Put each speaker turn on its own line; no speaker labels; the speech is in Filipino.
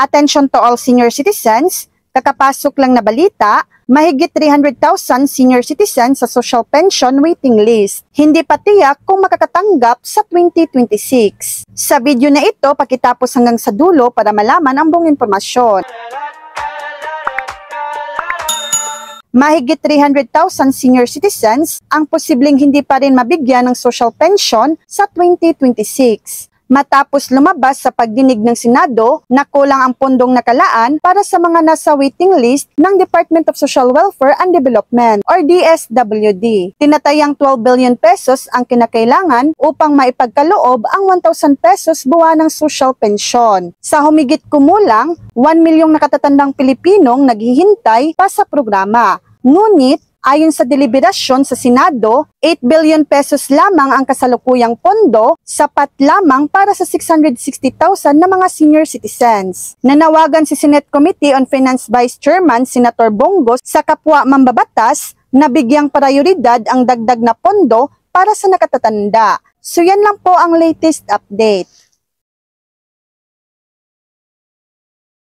Attention to all senior citizens, kakapasok lang na balita, mahigit 300,000 senior citizens sa social pension waiting list. Hindi pa tiyak kung makakatanggap sa 2026. Sa video na ito, pakitapos hanggang sa dulo para malaman ang buong impormasyon. Mahigit 300,000 senior citizens ang posibleng hindi pa rin mabigyan ng social pension sa 2026. Matapos lumabas sa pagdinig ng Senado na kulang ang pondong nakalaan para sa mga nasa waiting list ng Department of Social Welfare and Development or DSWD. Tinatayang 12 billion pesos ang kinakailangan upang maipagkaloob ang 1,000 pesos buwanang social pension. Sa humigit kumulang, 1 milyong nakatatandang Pilipinong naghihintay pa sa programa. Ngunit, ayon sa deliberasyon sa Senado, 8 billion pesos lamang ang kasalukuyang pondo, sapat lamang para sa 660,000 na mga senior citizens. Nanawagan si Senate Committee on Finance Vice Chairman Senator Bongo sa kapwa mambabatas na bigyang prioridad ang dagdag na pondo para sa nakatatanda. So yan lang po ang latest update.